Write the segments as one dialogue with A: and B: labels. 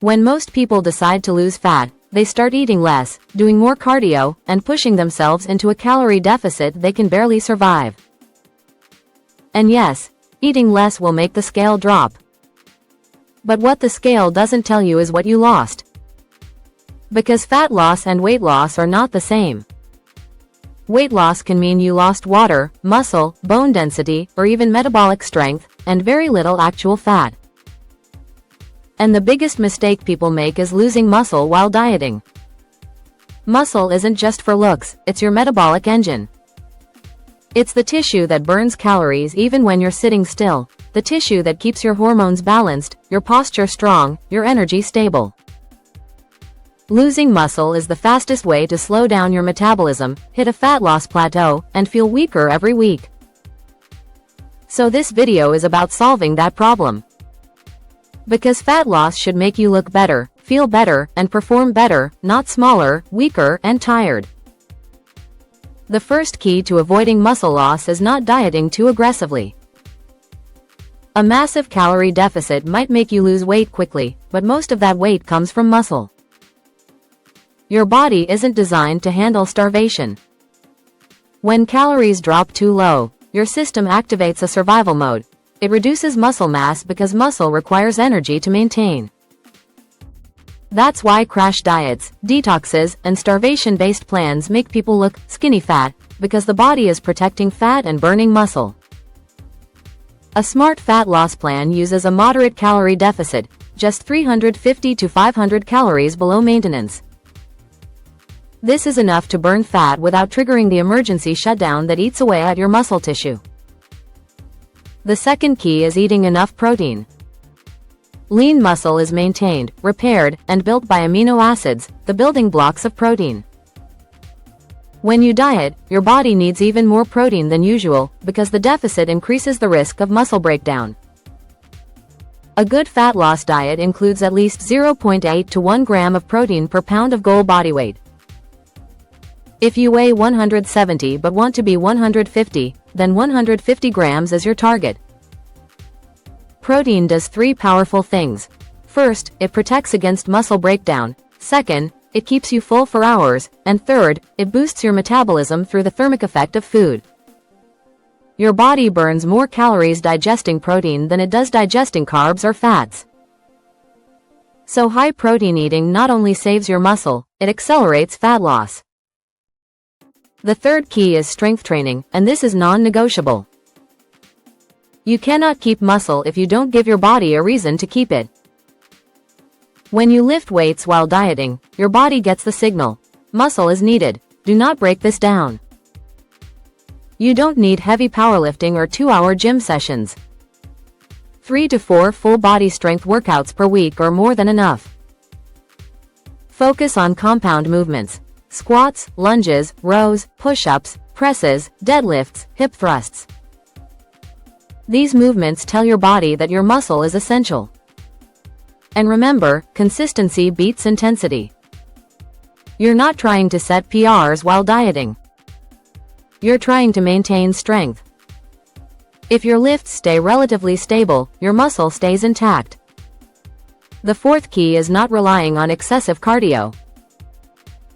A: When most people decide to lose fat, they start eating less, doing more cardio, and pushing themselves into a calorie deficit they can barely survive. And yes, eating less will make the scale drop. But what the scale doesn't tell you is what you lost. Because fat loss and weight loss are not the same. Weight loss can mean you lost water, muscle, bone density, or even metabolic strength, and very little actual fat. And the biggest mistake people make is losing muscle while dieting. Muscle isn't just for looks, it's your metabolic engine. It's the tissue that burns calories even when you're sitting still, the tissue that keeps your hormones balanced, your posture strong, your energy stable. Losing muscle is the fastest way to slow down your metabolism, hit a fat loss plateau, and feel weaker every week. So this video is about solving that problem. Because fat loss should make you look better, feel better, and perform better, not smaller, weaker, and tired. The first key to avoiding muscle loss is not dieting too aggressively. A massive calorie deficit might make you lose weight quickly, but most of that weight comes from muscle. Your body isn't designed to handle starvation. When calories drop too low, your system activates a survival mode. It reduces muscle mass because muscle requires energy to maintain. That's why crash diets, detoxes, and starvation-based plans make people look skinny fat, because the body is protecting fat and burning muscle. A smart fat loss plan uses a moderate calorie deficit, just 350 to 500 calories below maintenance. This is enough to burn fat without triggering the emergency shutdown that eats away at your muscle tissue. The second key is eating enough protein. Lean muscle is maintained, repaired, and built by amino acids, the building blocks of protein. When you diet, your body needs even more protein than usual, because the deficit increases the risk of muscle breakdown. A good fat loss diet includes at least 0.8 to 1 gram of protein per pound of goal body weight. If you weigh 170 but want to be 150, then 150 grams is your target. Protein does 3 powerful things. First, it protects against muscle breakdown. Second, it keeps you full for hours. And third, it boosts your metabolism through the thermic effect of food. Your body burns more calories digesting protein than it does digesting carbs or fats. So high protein eating not only saves your muscle, it accelerates fat loss. The third key is strength training, and this is non-negotiable. You cannot keep muscle if you don't give your body a reason to keep it. When you lift weights while dieting, your body gets the signal. Muscle is needed. Do not break this down. You don't need heavy powerlifting or 2-hour gym sessions. 3 to 4 full body strength workouts per week are more than enough. Focus on compound movements. Squats, lunges, rows, push-ups, presses, deadlifts, hip thrusts. These movements tell your body that your muscle is essential. And remember, consistency beats intensity. You're not trying to set PRs while dieting. You're trying to maintain strength. If your lifts stay relatively stable, your muscle stays intact. The fourth key is not relying on excessive cardio.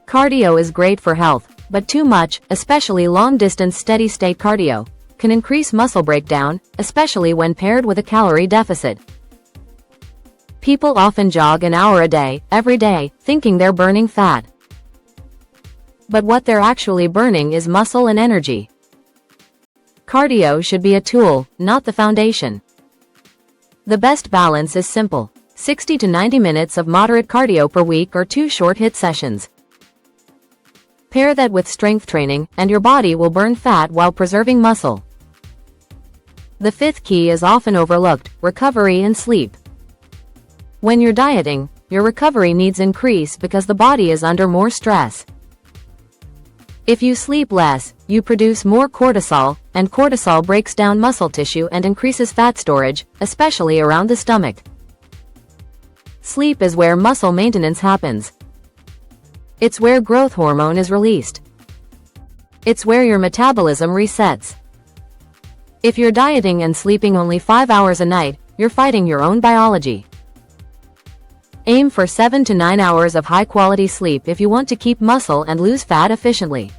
A: Cardio is great for health, but too much, especially long-distance steady-state cardio, can increase muscle breakdown, especially when paired with a calorie deficit. People often jog an hour a day, every day, thinking they're burning fat. But what they're actually burning is muscle and energy. Cardio should be a tool, not the foundation. The best balance is simple: 60 to 90 minutes of moderate cardio per week or 2 short HIIT sessions. Pair that with strength training, and your body will burn fat while preserving muscle. The fifth key is often overlooked: recovery and sleep. When you're dieting, your recovery needs increase because the body is under more stress. If you sleep less, you produce more cortisol, and cortisol breaks down muscle tissue and increases fat storage, especially around the stomach. Sleep is where muscle maintenance happens. It's where growth hormone is released. It's where your metabolism resets. If you're dieting and sleeping only 5 hours a night, you're fighting your own biology. Aim for 7 to 9 hours of high-quality sleep if you want to keep muscle and lose fat efficiently.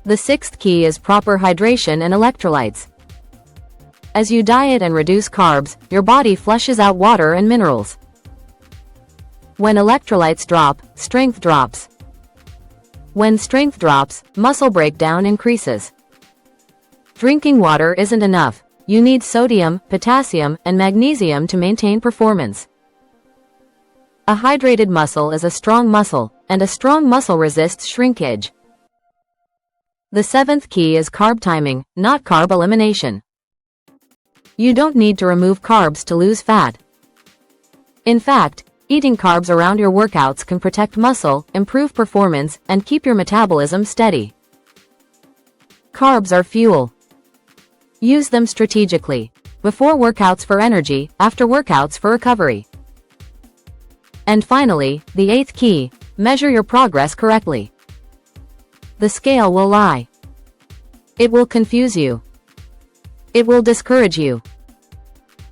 A: The sixth key is proper hydration and electrolytes. As you diet and reduce carbs, your body flushes out water and minerals. When electrolytes drop, strength drops. When strength drops, muscle breakdown increases. Drinking water isn't enough. You need sodium, potassium, and magnesium to maintain performance. A hydrated muscle is a strong muscle, and a strong muscle resists shrinkage. The seventh key is carb timing, not carb elimination. You don't need to remove carbs to lose fat. In fact, eating carbs around your workouts can protect muscle, improve performance, and keep your metabolism steady. Carbs are fuel. Use them strategically. Before workouts for energy, after workouts for recovery. And finally, the eighth key, measure your progress correctly. The scale will lie. It will confuse you. It will discourage you.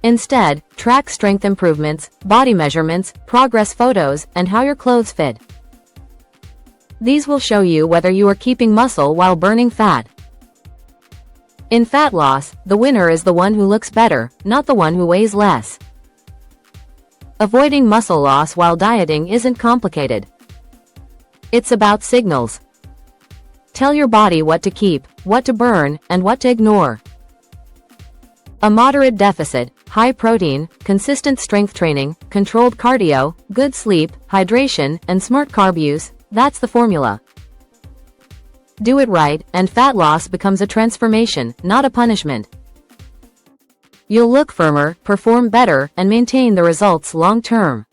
A: Instead, track strength improvements, body measurements, progress photos, and how your clothes fit. These will show you whether you are keeping muscle while burning fat. In fat loss, the winner is the one who looks better, not the one who weighs less. Avoiding muscle loss while dieting isn't complicated. It's about signals. Tell your body what to keep, what to burn, and what to ignore. A moderate deficit, high protein, consistent strength training, controlled cardio, good sleep, hydration, and smart carb use, that's the formula. Do it right, and fat loss becomes a transformation, not a punishment. You'll look firmer, perform better, and maintain the results long term.